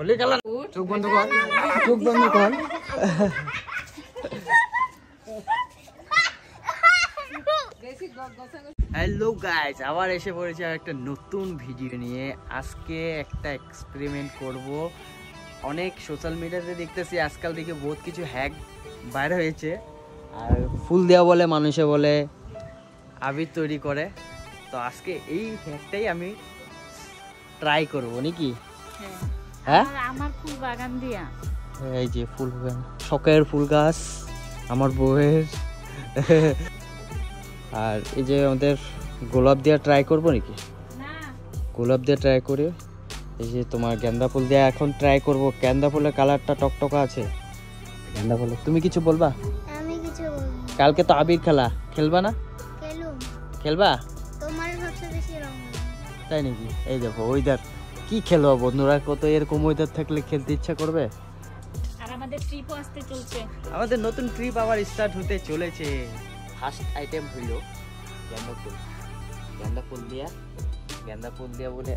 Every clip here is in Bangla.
হলি খেলা চোখ বন্ধ কর, চোখ বন্ধ কর। হ্যালো গাইস, আবার এসে পড়েছি একটা নতুন ভিডিও নিয়ে। আজকে একটা এক্সপেরিমেন্ট করব। অনেক সোশ্যাল মিডিয়াতে দেখতেছি আজকাল থেকে বহুত কিছু হ্যাক বাইরে হয়েছে, আর ফুল দেওয়া বলে, মানুষে বলে আবির তৈরি করে। তো আজকে এই হ্যাকটাই আমি ট্রাই করব নাকি। হ্যাঁ, আমার ফুল বাগান দিয়া, এই যে ফুল বাগান, শখের ফুল গাছ আমার বউয়ের। আর এই যে আমাদের গোলাপ দিয়ে ট্রাই করবো নাকি, গোলাপ দিয়ে ট্রাই করি। এই যে তোমার গেন্দা ফুল দিয়ে এখন ট্রাই করব। গেন্দা ফুলের কালারটা টকটকা আছে। গেন্দা ফুল, তুমি কিছু বলবা? আমি কিছু বলবো। কালকে তো আবির খেলা, খেলবা না? খেলবা? তোমার সবচেয়ে বেশি রং তাই নাকি? এই দেখো ওয়েদার, কি খেলবো বন্ধুরা, কত এরকম ওয়েদার থাকলে খেলতে ইচ্ছা করবে। আর আমাদের ট্রিপও আসতে চলছে, আমাদের নতুন ট্রিপ আবার স্টার্ট হতে চলেছে। ফার্স্ট আইটেম হইল গেন্দা ফুল। গেন্দা ফুল দিয়া বলে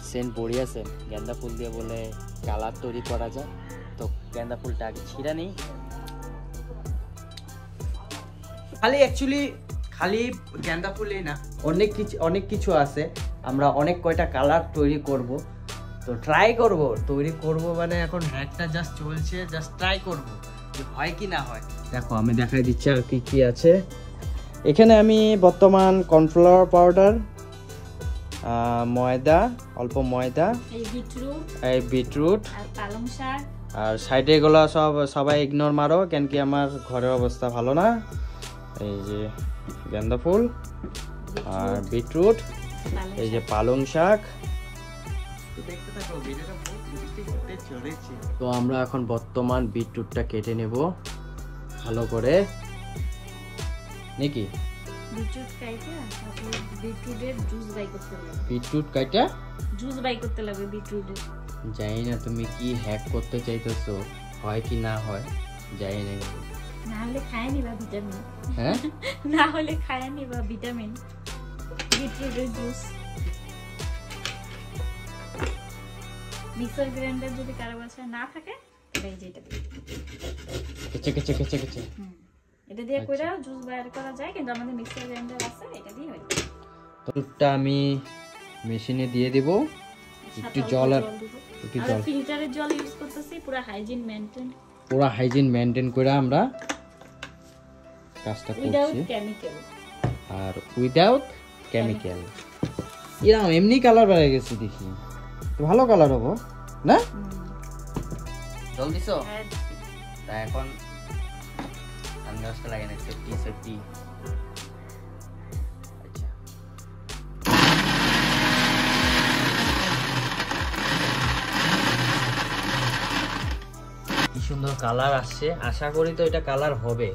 সেন্ট বড়িয়াছে। গেন্দা ফুল দিয়ে বলে কালার তৈরি করা যায়। তো গেন্দা ফুলটা আগে ছিঁড়া নেই। খালি গেন্দা ফুলই না, অনেক কিছু আছে। আমরা অনেক কয়টা কালার তৈরি করব। তো ট্রাই করব, তৈরি করব মানে এখন হ্যাকটা জাস্ট চলছে, জাস্ট ট্রাই করব যে হয় কি না হয়। দেখো আমি দেখাই দিচ্ছি আর কি কি আছে এখানে। আমি বর্তমান কর্নফ্লাওয়ার পাউডার, ময়দা, অল্প ময়দা, এই বিটরুট আর পালং শাক, আর সাইডে এগুলো সবাই ইগনোর মারো, কেন কি আমার ঘরের অবস্থা ভালো না। এই যে গেন্দা ফুল আর বিটরুট, এই যে পালং শাক। তো আমরা এখন বর্তমান বিটরুটটা কেটে নেব ভালো করে নাকি। বিটরুট কাইটা জুস বাই করতে লাগবে বিটরুটের। জানি না তুমি কি হ্যাক করতে চাইতেছো, হয় কি না হয় জানি না। না হলে খায় নিবা ভিটামিন। হ্যাঁ, না হলে খায় নিবা ভিটামিন, বিটরুটের জুস। মিক্সার গ্রাইন্ডার যদি কারো বাসায় না থাকে তাহলে এই যে কেচে এটা দিয়ে কইরা জুস বাইর করা যায়, কিন্তু আমাদের মিক্সার গ্রাইন্ডার আছে, এটা দিয়ে হয়। দুধটা আমি মেশিনে দিয়ে দেব, একটু জল আর একটু জল, ফিল্টারের জল ইউজ করতেছি। পুরো হাইজিন মেইনটেইন করে আমরা কাজটা করছি, আর উইদাউট কেমিক্যাল। এরকম এমনি কালার বেড়ে গেছে দেখি, তো ভালো কালার হবো না। জল দিছো? তা এখন আন্দাজটা লাগে না, সেফটি। আচ্ছা, কি সুন্দর কালার আসছে। আশা করি তো এটা কালার হবে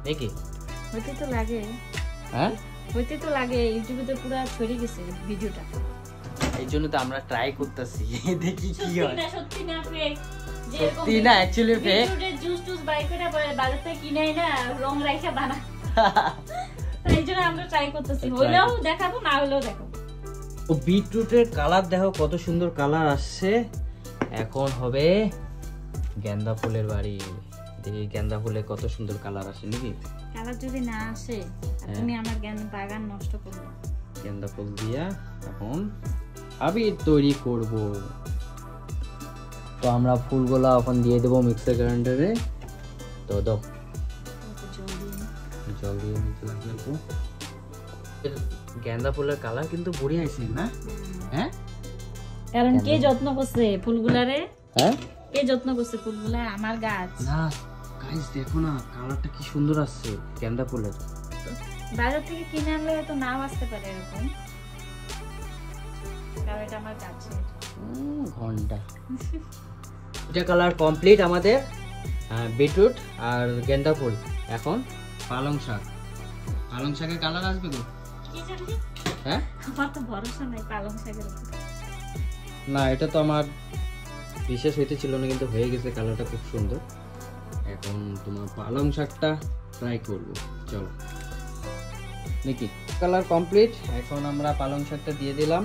নাকি। হইতে তো লাগে, হ্যাঁ হইতে তো লাগে। ইউটিউবে তো পুরো ছড়িয়ে গেছে ভিডিওটা, এই জন্য তো আমরা ট্রাই করতেছি, দেখি কি হয়। সত্যি না ফেক? সত্যি না, অ্যাকচুয়ালি ফেক। বিটরুটের জুস বাই করে বাজার থেকে কিনে না রং রাইখা বানা, এই জন্য আমরা ট্রাই করতেছি। হইলেও দেখাবো, না হইলেও দেখাবো। ও বিটরুটের কালার দেখো কত সুন্দর কালার আসছে। এখন হবে গেন্দা ফুলের বাড়ি। দেখি গেন্দা ফুলে কত সুন্দর কালার আসে নাকি। কালার যদি না আসে তুমি আমার বাগান নষ্ট করবে। গেন্দা ফুল দিয়া এখন আবির তৈরি করব। তো আমরা ফুলগুলা এখন দিয়ে দেবো মিক্সার গ্রাইন্ডারে। তো দাও জল দিয়ে নিতে লাগবে। গেন্দা ফুলের কালার কিন্তু বড়িয়া আইছে না? হ্যাঁ, কারণ কে যত্ন করছে ফুলগুলারে? হ্যাঁ, কে যত্ন করছে ফুলগুলা? আমার গাছ না। গাইস দেখো না, কালারটা কি সুন্দর আসছে গেন্দা ফুলের। বাজার থেকে কিনে আনলে হয়তো নাও আসতে পারে এরকম, কারণ এটা আমার গাছের ঘন্টা। এটা কালার কমপ্লিট আমাদের বিটরুট আর গেন্দা ফুল। এখন পালং শাক, পালং শাকের কালার আসবে তো? হ্যাঁ, আমার তো ভরসা নাই পালং শাকের উপর। না, এটা তো আমার বিশেষ হইতে ছিল না, কিন্তু হয়ে গেছে, কালারটা খুব সুন্দর। এখন তোমার পালং শাকটা ট্রাই করব, চলো নাকি। কালার কমপ্লিট, এখন আমরা পালং শাকটা দিয়ে দিলাম।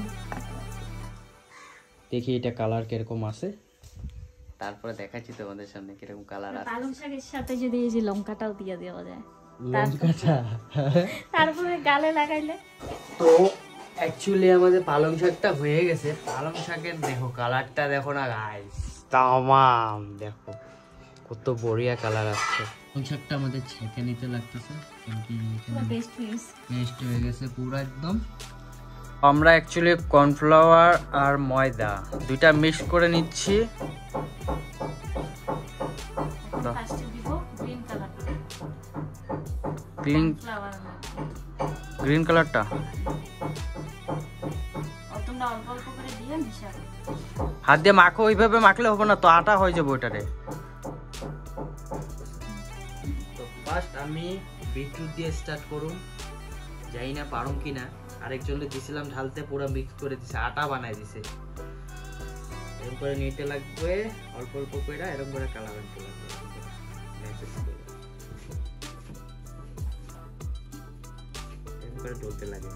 দেখি এটা কালার কিরকম আছে, তারপরে দেখাচ্ছি তোমাদের সামনে কিরকম কালার আছে। পালং শাকের সাথে যদি এই যে লঙ্কাটাও দিয়ে দেওয়া যায়, লঙ্কাটা তারপরে গালে লাগাইলে। তো অ্যাকচুয়ালি আমাদের পালং শাকটা হয়ে গেছে। পালং শাকের দেখো কালারটা দেখো না গাইস, তামাম দেখো কত বড়িয়া কালার আসছে। পালং শাকটা আমাদের ছেঁকে নিতে লাগতেছে, বেস্ট হয়ে গেছে পুরো একদম। আমরা অ্যাকচুয়ালি কর্নফ্লাওয়ার আর ময়দা দুইটা মিক্স করে নিচ্ছি। ফার্স্টে দিব গ্রিন কালার, গ্রিন কালারটা তোমরা অল্প অল্প করে দিয়ে মিশাবে। হাত দিয়ে মাখো, ওইভাবে মাখলে হবে না তো, আটা হয়ে যাবে ওটারে। তো ফার্স্ট আমি বিটরুট দিয়ে স্টার্ট করুন, জানি না পারুম কিনা। আরেকজনকে দিছিলাম ঢালতে, পুরো মিক্স করে দিছে, আটা বানাই দিছে। এরকম করে নিতে লাগবে অল্প অল্প করে, এরকম করে কালার আনতে লাগবে, এরকম করে ডলতে লাগে।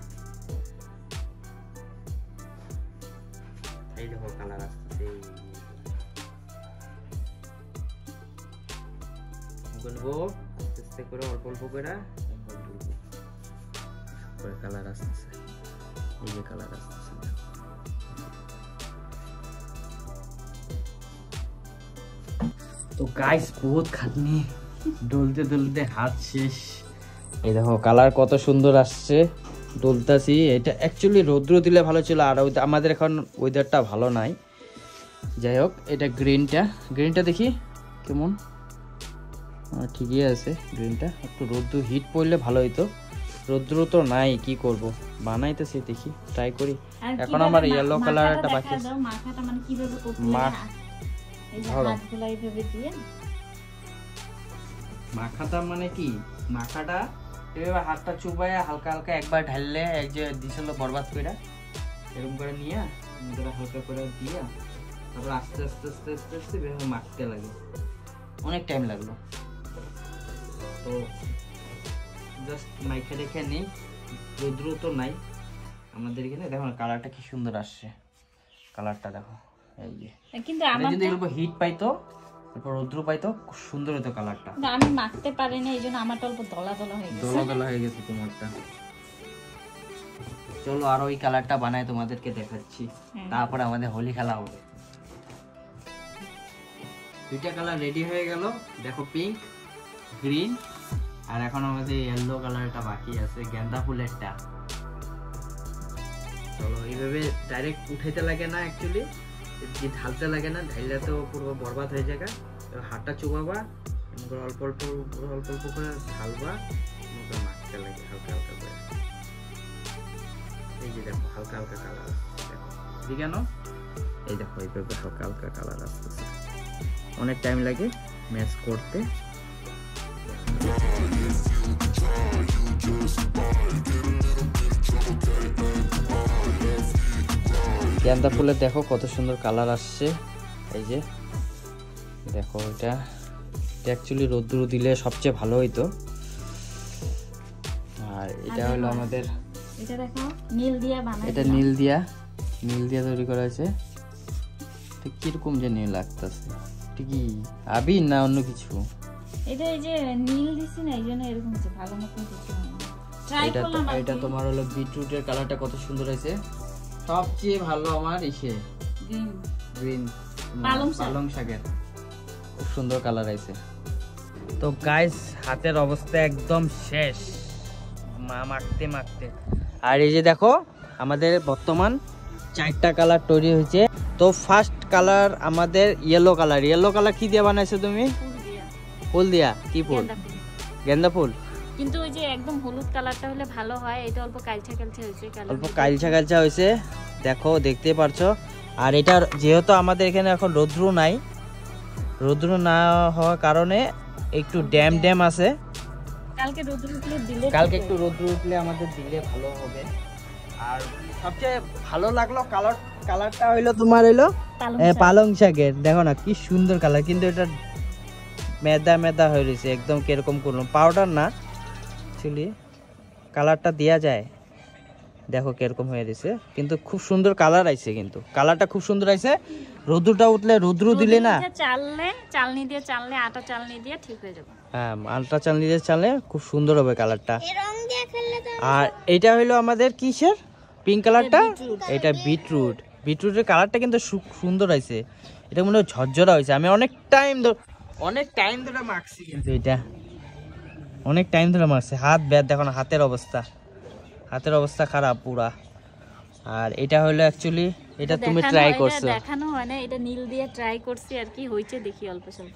এই দেখো কালার আসছে, গুনবো আস্তে আস্তে করে, অল্প অল্প করে কালার আসতেছে। এই যে কালার আসতেছে, তো গাইস বহুত খাটনি, ডলতে ডলতে হাত শেষ। এই দেখো কালার কত সুন্দর আসছে, ডলতাছি। এটা অ্যাকচুয়ালি রৌদ্র দিলে ভালো ছিল, আর আমাদের এখন ওয়েদারটা ভালো নাই। যাই হোক, এটা গ্রিনটা দেখি কেমন, ঠিকই আছে গ্রিনটা। একটু রৌদ্র হিট পড়লে ভালো হইতো, রৌদ্র তো নাই, কি করব, বানাইতেছি, দেখি ট্রাই করি। এখন আমার ইয়েলো কালার একটা বাকি আছে। মাখাটা মানে কিভাবে করতে হয়, এই যে হাতগুলো এইভাবে দিয়ে মাখাটা মানে কি, মাখাটা এভাবে হাতটা চুবাইয়া হালকা হালকা একবার ঢাললে, এক যে দিছিল বরবাদ কইরা, এরকম করে নিয়ে হালকা করে দিয়া তারপর আস্তে আস্তে আস্তে আস্তে আস্তে এভাবে মাখতে লাগে। অনেক টাইম লাগলো, তো জাস্ট মাইখা রেখে নেই। রৌদ্র তো নাই আমাদের এখানে, দেখো কালারটা কি সুন্দর আসছে, কালারটা দেখো। এই যে কিন্তু আমার যদি এরকম হিট পাইতো, তারপর রৌদ্র পাইতো, খুব সুন্দর হতো কালারটা। আমি মাখতে পারি না, এইজন্য আমারটা অল্প দলা দলা হয়ে গেছে। দলা দলা হয়ে গেছে তোমারটা। চলো আর ওই কালারটা বানাই তোমাদেরকে দেখাচ্ছি, তারপর আমাদের হোলি খেলা হবে। দুইটা কালার রেডি হয়ে গেল, দেখো পিঙ্ক, গ্রিন, আর এখন আমাদের ইয়েলো কালারটা বাকি আছে, গেন্দা ফুলেরটা। চলো এইভাবে ডাইরেক্ট উঠাইতে লাগে না, অ্যাকচুয়ালি ঢালতে লাগে না, ঢাইলে তো পুরো বরবাদ হয়ে যায়। হাতটা চুবাবা, অল্প অল্প অল্প অল্প করে ঢালবা, মাখতে লাগে হালকা হালকা করে। এই যে দেখো হালকা হালকা কালার আসছে, দেখো কেন, এই দেখো এইভাবে হালকা হালকা কালার আসতেছে। অনেক টাইম লাগে ম্যাচ করতে। গেন্দা ফুলের দেখো কত সুন্দর কালার আসছে। এই যে দেখো, এটা অ্যাকচুয়ালি রোদ্দুর দিলে সবচেয়ে ভালো হইতো। আর এটা হলো আমাদের, এটা দেখো নীল দিয়া বানাই, এটা নীল দিয়া তৈরি করা হয়েছে। তো কিরকম যে নীল লাগতেছে, ঠিকই আবির না অন্য কিছু? এটা এই যে নীল দিছি না, এইজন্য এরকম হচ্ছে, ভালো মতন কিছু না। ট্রাই করলাম। এটা তোমার হলো বিটরুটের কালারটা কত সুন্দর হয়েছে। সবচেয়ে ভালো আমার ইসে গ্রিন পালং শাকের খুব সুন্দর কালার আছে। তো গাইস হাতের অবস্থা একদম শেষ মাখতে মাখতে। আর এই যে দেখো আমাদের বর্তমান 4টা কালার তৈরি হয়েছে। তো ফার্স্ট কালার আমাদের ইয়েলো কালার কি দিয়ে বানাইছো তুমি? ফুল দিয়া। কি ফুল? গেন্দা ফুল। কিন্তু ওই যে একদম হলুদ কালারটা হলে ভালো হয়, এটা অল্প কালচা হয়েছে, অল্প কালচা হয়েছে, দেখো দেখতে পারছো। আর এটা যেহেতু আমাদের এখানে এখন রৌদ্র না হওয়ার কারণে একটু ড্যাম আছে। কালকে একটু রৌদ্র উঠলে আমাদের দিলে ভালো হবে। আর সবচেয়ে ভালো লাগলো কালারটা হইলো তোমার পালং শাকের। দেখো না কি সুন্দর কালার, কিন্তু এটা মেদা হয়ে রয়েছে একদম, কিরকম করলাম পাউডার না, অ্যাকচুয়ালি কালারটা দেওয়া যায়, দেখো কিরকম হয়ে গেছে, কিন্তু খুব সুন্দর কালার আইছে, কিন্তু কালারটা খুব সুন্দর আইছে। রোদ্রুটা উঠলে রোদ্রু দিলে না, চালনি দিয়ে চাললে আটা চালনি দিয়ে ঠিক হয়ে যাবে। হ্যাঁ আলটা চালনি দিয়ে চালে খুব সুন্দর হবে কালারটা। এই রং দিয়ে খেললে তো আর এটা হলো আমাদের কিসের পিঙ্ক কালারটা, এটা বিটরুট। বিটরুটের কালারটা কিন্তু সুন্দর হয়েছে, এটা মনে হয় ঝরঝরা হয়েছে। আমি অনেক টাইম ধরে মাখছি, কিন্তু এটা অনেক টাইম ধরে মাখছি। হাত ব্যাথ, দেখো না হাতের অবস্থা খারাপ পুরা। আর এটা হলো অ্যাকচুয়ালি, এটা তুমি ট্রাই করছো, দেখানো হয় না, এটা নীল দিয়ে ট্রাই করছি আর কি হয়েছে দেখি অল্প স্বল্প।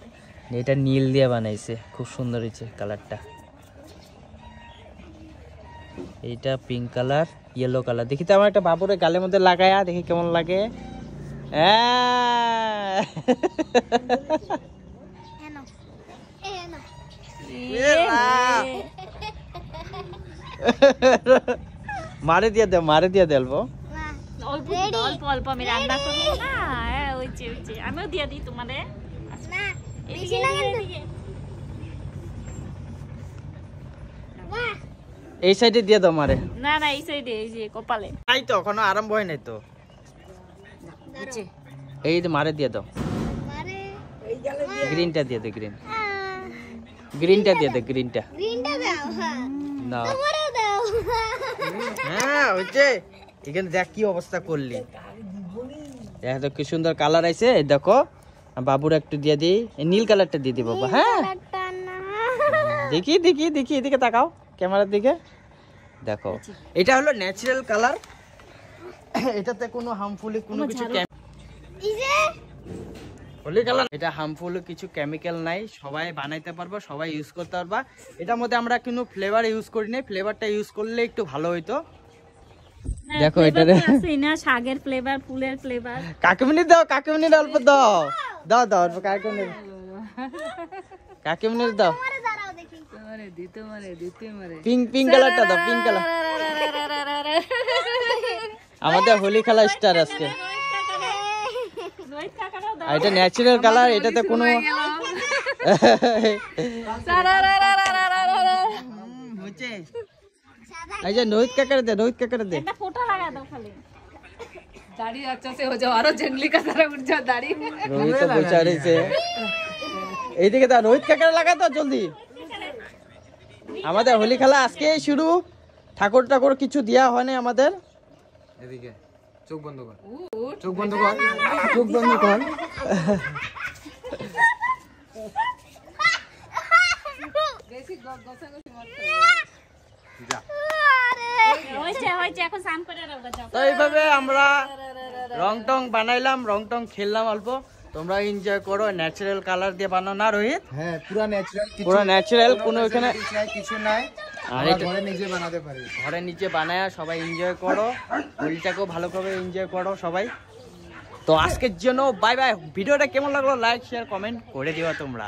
এটা নীল দিয়ে বানাইছে, খুব সুন্দর হয়েছে কালারটা। এইটা পিঙ্ক কালার, ইয়েলো কালার। দেখি তো আমার একটা বাবুরের গালের মধ্যে লাগায়া দেখি কেমন লাগে। এনো এনো মারে দিয়ে দেবো। বাহ অল্প অল্প অল্প আমি রান্না করবো না, ওইছে আমিও দিয়ে দিই তোমাদের। না বেশি না কিন্তু বাহ এই সাইডে দিয়ে দাও মারে। না না এই সাইডে, এই যে কপালে। তাই তো এখনো আরম্ভ হয় নাই তো, নিচে এই যে মারে দিয়ে দাও। মারে গ্রিনটা দিয়ে দে, গ্রিনটা দিয়ে দে, গ্রিনটা গ্রিনটা দাও হ্যাঁ না। তোমারও দাও হ্যাঁ হচ্ছে, এখানে দেখ কি অবস্থা করলি, দেখ তো কি সুন্দর কালার আইছে। এই দেখো বাবুর একটু দিয়ে দিই, এই নীল কালারটা দিয়ে দিই বাবা। হ্যাঁ কালারটা না দেখি এদিকে তাকাও ক্যামেরার দিকে, দেখো এটা হলো ন্যাচারাল কালার। এটাতে কোনো হার্মফুল কোনো কিছু এই যে হোলি কালার, এটা হার্মফুল কিছু কেমিক্যাল নাই, সবাই বানাইতে পারবো, সবাই ইউজ করতে পারবা। এটার মধ্যে আমরা কোনো ফ্লেভার ইউজ করি নাই, ফ্লেভারটা ইউজ করলে একটু ভালো হইতো। দেখো এটা আছে না, শাকের ফ্লেভার, ফুলের ফ্লেভার। কাকিমনি দাও, অল্প দাও অল্প কাকিমনি দাও। তোমারে দাঁড়াও দেখি পিঙ্ক কালারটা দাও, পিঙ্ক কালার। আমাদের হোলি খেলা স্টার আজকে। আর এটা ন্যাচারাল কালার, এটাতে কোনো এই যে রোহিত কাকারে দে একটা ফোঁটা লাগা দাও খালি। दाढ़ी अच्छा से हो जाओ, और जंगली का तरह उठ जाओ दाढ़ी। রোহিত তো বসে রয়েছে, এইদিকে দাও, রোহিত কাকারে লাগা তো জলদি। আমাদের হোলি খেলা আজকে শুরু, ঠাকুর কিছু দেওয়া হয় না আমাদের। এদিকে চোখ বন্ধ কর, হয়েছে এখন স্নান করে রাখবো, যাও। তো এইভাবে আমরা রং টং বানাইলাম, রং টং খেললাম অল্প। তোমরা এনজয় করো, ন্যাচারাল কালার দিয়ে বানাও না রোহিত? হ্যাঁ পুরা ন্যাচারাল, পুরো ন্যাচারাল, কোনো এখানে কিছু নাই। আর আমরা এটা ঘরে নিজে বানাতে পারি। ঘরে নিচে বানায় সবাই এনজয় করো, হোলিটাকেও ভালো করে এনজয় করো সবাই। তো আজকের জন্য বাই বাই। ভিডিওটা কেমন লাগলো লাইক শেয়ার কমেন্ট করে দিও তোমরা।